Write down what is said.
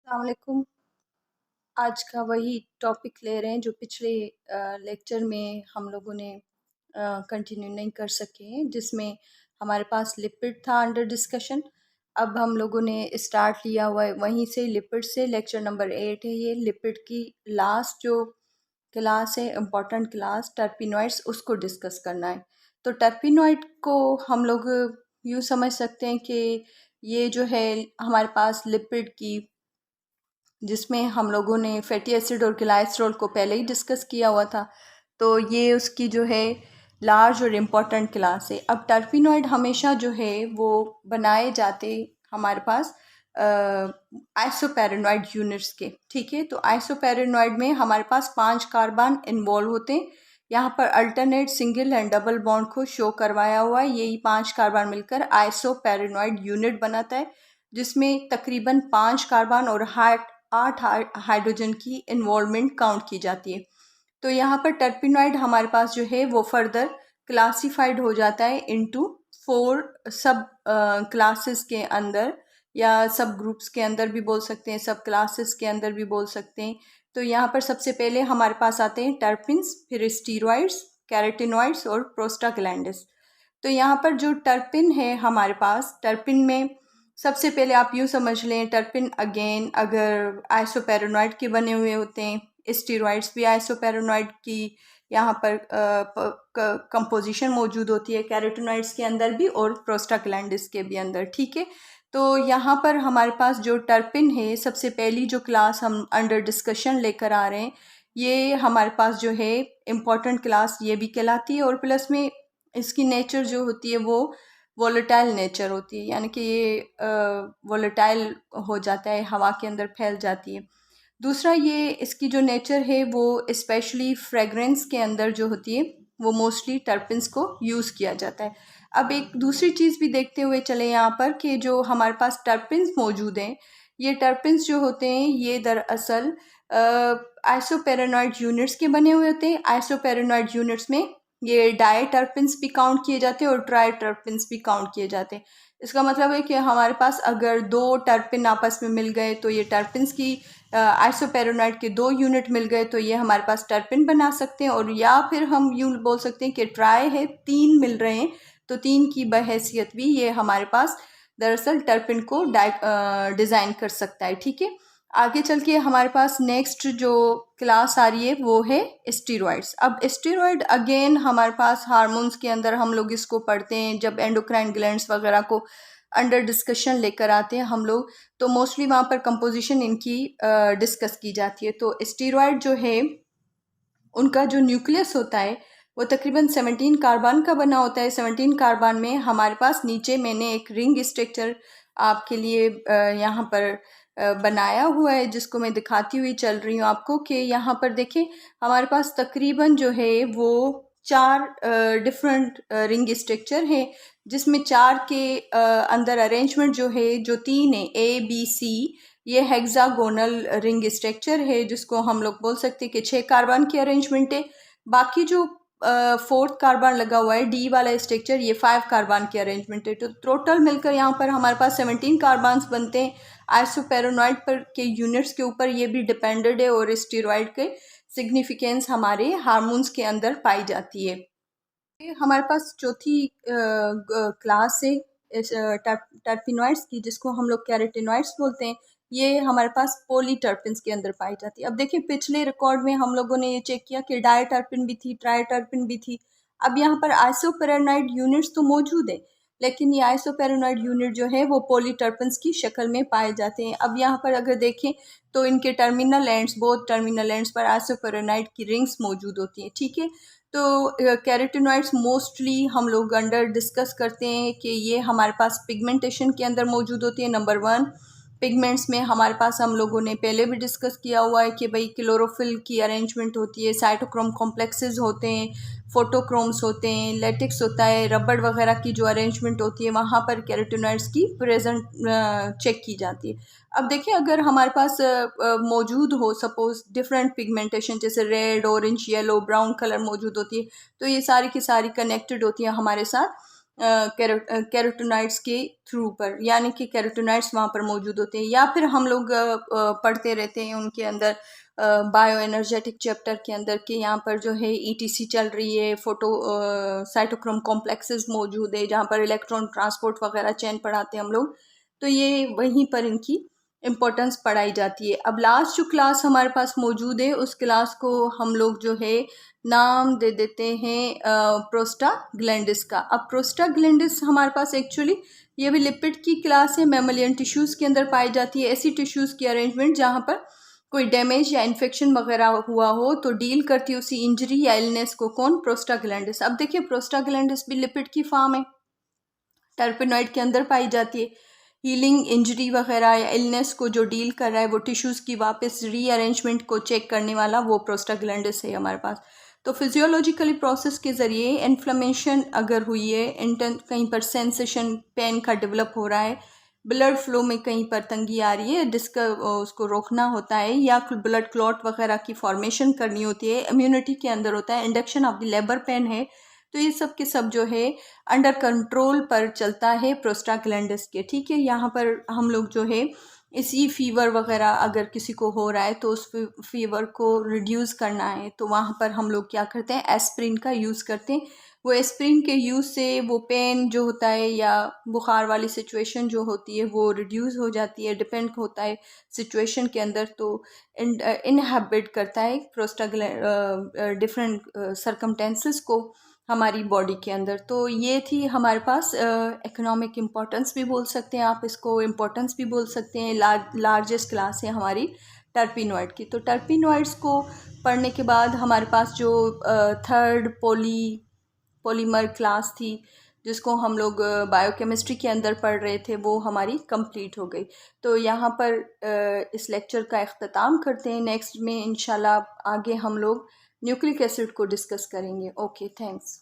अस्सलामुअलैकुम। आज का वही टॉपिक ले रहे हैं जो पिछले लेक्चर में हम लोगों ने कंटिन्यू नहीं कर सके, जिसमें हमारे पास लिपिड था अंडर डिस्कशन। अब हम लोगों ने स्टार्ट लिया हुआ है वहीं से, लिपिड से। लेक्चर नंबर 8 है ये। लिपिड की लास्ट जो क्लास है, इम्पोर्टेंट क्लास, टर्पिनॉइड्स, उसको डिस्कस करना है। तो टर्पिनॉइड को हम लोग यूँ समझ सकते हैं कि ये जो है हमारे पास लिपिड की, जिसमें हम लोगों ने फैटी एसिड और ग्लाइसरॉल को पहले ही डिस्कस किया हुआ था। तो ये उसकी जो है लार्ज और इम्पॉर्टेंट क्लास है। अब टर्पिनॉइड हमेशा जो है वो बनाए जाते हमारे पास आइसोपेरेनॉइड यूनिट्स के, ठीक है। तो आइसोपेरेनॉइड में हमारे पास 5 कार्बन इन्वॉल्व होते हैं। यहाँ पर alternate single and double bond को शो करवाया हुआ है। यही 5 कार्बन मिलकर आइसोपेरेनॉइड यूनिट बनाता है, जिसमें तकरीबन 5 कार्बन और 8 हाइड्रोजन की इन्वॉल्वमेंट काउंट की जाती है। तो यहाँ पर टर्पिनॉइड हमारे पास जो है वो फर्दर क्लासिफाइड हो जाता है इनटू 4 सब क्लासेस के अंदर, या सब ग्रुप्स के अंदर भी बोल सकते हैं, सब क्लासेस के अंदर भी बोल सकते हैं। तो यहाँ पर सबसे पहले हमारे पास आते हैं टर्पिन्स, फिर स्टीरॉइड्स, कैरोटिनॉइड्स और प्रोस्टाग्लैंडिन्स। तो यहाँ पर जो टर्पिन है हमारे पास, टर्पिन में सबसे पहले आप यूँ समझ लें, टर्पिन अगेन अगर आइसोपेरोनॉइड के बने हुए होते हैं, स्टीरॉइड्स भी आइसोपेरोनॉइड की यहाँ पर कंपोजिशन मौजूद होती है, कैरोटिनॉइड्स के अंदर भी और प्रोस्टाग्लैंडिन्स के भी अंदर, ठीक है। तो यहाँ पर हमारे पास जो टर्पिन है, सबसे पहली जो क्लास हम अंडर डिस्कशन लेकर आ रहे हैं, ये हमारे पास जो है इम्पॉर्टेंट क्लास ये भी कहलाती है। और प्लस में इसकी नेचर जो होती है वो वोलेटाइल नेचर होती है, यानी कि ये वोलेटाइल हो जाता है, हवा के अंदर फैल जाती है। दूसरा, ये इसकी जो नेचर है वो स्पेशली फ्रेगरेंस के अंदर जो होती है वो मोस्टली टर्पिन्स को यूज़ किया जाता है। अब एक दूसरी चीज़ भी देखते हुए चले यहाँ पर कि जो हमारे पास टर्पिन्स मौजूद हैं, ये टर्पिन्स जो होते हैं ये दरअसल आइसोपेरेनॉइड यूनिट्स के बने हुए होते हैं। आइसोपेरेनॉइड यूनिट्स में ये डाई टर्पिन्स भी काउंट किए जाते हैं और ट्राई टर्पिन्स भी काउंट किए जाते हैं। इसका मतलब है कि हमारे पास अगर 2 टर्पिन आपस में मिल गए तो ये टर्पिन्स की, आइसोपेरोनॉइड के 2 यूनिट मिल गए तो ये हमारे पास टर्पिन बना सकते हैं। और या फिर हम यूँ बोल सकते हैं कि ट्राई है, 3 मिल रहे हैं तो 3 की बहैसियत भी ये हमारे पास दरअसल टर्पिन को डिज़ाइन कर सकता है, ठीक है। आगे चल के हमारे पास नेक्स्ट जो क्लास आ रही है वो है स्टीरॉइड्स। अब स्टीरॉइड अगेन हमारे पास हार्मोन्स के अंदर हम लोग इसको पढ़ते हैं, जब एंडोक्राइन ग्लैंड्स वगैरह को अंडर डिस्कशन लेकर आते हैं हम लोग, तो मोस्टली वहाँ पर कंपोजिशन इनकी डिस्कस की जाती है। तो स्टीरॉइड जो है उनका जो न्यूक्लियस होता है वो तकरीबन 17 कार्बन का बना होता है। 17 कार्बन में हमारे पास नीचे मैंने एक रिंग स्ट्रक्चर आपके लिए यहाँ पर बनाया हुआ है, जिसको मैं दिखाती हुई चल रही हूँ आपको कि यहाँ पर देखें हमारे पास तकरीबन जो है वो 4 डिफरेंट रिंग स्ट्रक्चर है, जिसमें 4 के अंदर अरेंजमेंट जो है, जो 3 है, ABC, ये हेक्सागोनल रिंग स्ट्रक्चर है, जिसको हम लोग बोल सकते हैं कि 6 कार्बन की अरेंजमेंट है। बाकी जो 4th कार्बन लगा हुआ है, डी वाला स्ट्रक्चर, ये 5 कार्बन की अरेंजमेंट है। तो टोटल मिलकर यहाँ पर हमारे पास 17 कार्बन्स बनते हैं। आइसोपेरोनॉइड पर के यूनिट्स के ऊपर ये भी डिपेंडेड है और स्टीरॉइड के सिग्निफिकेंस हमारे हार्मोन्स के अंदर पाई जाती है। हमारे पास चौथी क्लास है टर्पिनॉइड्स की, जिसको हम लोग कैरोटिनॉइड्स बोलते हैं। ये हमारे पास पॉलीटर्पिन्स के अंदर पाई जाती है। अब देखिए पिछले रिकॉर्ड में हम लोगों ने ये चेक किया कि डाई टर्पिन भी थी, ट्राई टर्पिन भी थी। अब यहाँ पर आइसोपेरेनॉइड यूनिट्स तो मौजूद है, लेकिन ये आइसोपेरेनॉइड यूनिट जो है वो पॉलीटर्पिन्स की शक्ल में पाए जाते हैं। अब यहाँ पर अगर देखें तो इनके terminal ends, both terminal ends पर आइसोपेरेनॉइड की रिंग्स मौजूद होती हैं, ठीक है। तो कैरोटिनॉइड्स मोस्टली हम लोग अंडर डिस्कस करते हैं कि ये हमारे पास पिगमेंटेशन के अंदर मौजूद होती है। नंबर 1 पिगमेंट्स में हमारे पास हम लोगों ने पहले भी डिस्कस किया हुआ है कि भाई क्लोरोफिल की अरेंजमेंट होती है, साइटोक्रोम कॉम्प्लेक्सेस होते हैं, फोटोक्रोम्स होते हैं, लेटेक्स होता है, रबड़ वगैरह की जो अरेंजमेंट होती है वहाँ पर कैरोटिनॉइड्स की प्रेजेंट चेक की जाती है। अब देखिए अगर हमारे पास मौजूद हो सपोज डिफरेंट पिगमेंटेशन, जैसे red, orange, yellow, brown colour मौजूद होती है, तो ये सारी की सारी कनेक्टेड होती है हमारे साथ कैरोटीनॉइड्स के थ्रू पर, यानी कि कैरोटीनॉइड्स वहाँ पर मौजूद होते हैं। या फिर हम लोग पढ़ते रहते हैं उनके अंदर बायो एनर्जेटिक चैप्टर के अंदर कि यहाँ पर जो है ईटीसी चल रही है, फोटो साइटोक्रोम कॉम्प्लेक्सेस मौजूद है जहाँ पर इलेक्ट्रॉन ट्रांसपोर्ट वगैरह चेन पढ़ाते हैं हम लोग। तो ये वहीं पर इनकी इम्पोर्टेंस पढ़ाई जाती है। अब लास्ट जो क्लास हमारे पास मौजूद है उस क्लास को हम लोग जो है नाम दे देते हैं प्रोस्टाग्लैंडिस का। अब प्रोस्टाग्लैंडिस हमारे पास एक्चुअली ये भी लिपिड की क्लास है, मैमलियन टिश्यूज़ के अंदर पाई जाती है। ऐसी टिश्यूज़ की अरेंजमेंट जहाँ पर कोई डैमेज या इन्फेक्शन वगैरह हुआ हो तो डील करती है उसी इंजरी या इलनेस को कौन, प्रोस्टाग्लैंडिस। अब देखिए प्रोस्टाग्लैंडिस भी लिपिड की फॉर्म है, टर्पेनॉइड के अंदर पाई जाती है। हीलिंग इंजरी वगैरह या इलनेस को जो डील कर रहा है, वो टिश्यूज़ की वापस रीअरेंजमेंट को चेक करने वाला वो प्रोस्टाग्लैंडिस है हमारे पास। तो फिजियोलॉजिकली प्रोसेस के ज़रिए इन्फ्लेमेशन अगर हुई है, कहीं पर सेंसेशन पेन का डेवलप हो रहा है, ब्लड फ्लो में कहीं पर तंगी आ रही है, जिसका उसको रोकना होता है, या ब्लड क्लॉट वगैरह की फॉर्मेशन करनी होती है, इम्यूनिटी के अंदर होता है, induction of the labour pain है, तो ये सब के सब जो है अंडर कंट्रोल पर चलता है प्रोस्टाग्लैंडिस के। ठीक है, यहाँ पर हम लोग जो है इसी फीवर वगैरह अगर किसी को हो रहा है तो उस फीवर को रिड्यूस करना है तो वहाँ पर हम लोग क्या करते हैं, एस्प्रिन का यूज़ करते हैं। वो एस्प्रिन के यूज़ से वो पेन जो होता है या बुखार वाली सिचुएशन जो होती है वो रिड्यूस हो जाती है, डिपेंड होता है सिचुएशन के अंदर। तो इनहेबिट करता है डिफरेंट सर्कमटेंसेस को हमारी बॉडी के अंदर। तो ये थी हमारे पास इकोनॉमिक इम्पोर्टेंस भी बोल सकते हैं आप इसको, इम्पोर्टेंस भी बोल सकते हैं। लार्जेस्ट क्लास है हमारी टर्पिनॉइड की। तो टर्पिनॉइड्स को पढ़ने के बाद हमारे पास जो थर्ड पॉलीमर क्लास थी जिसको हम लोग बायोकेमिस्ट्री के अंदर पढ़ रहे थे वो हमारी कंप्लीट हो गई। तो यहाँ पर इस लेक्चर का इख्तिताम करते हैं। नेक्स्ट में इंशाल्लाह आगे हम लोग न्यूक्लिक एसिड को डिस्कस करेंगे। Okay, thanks.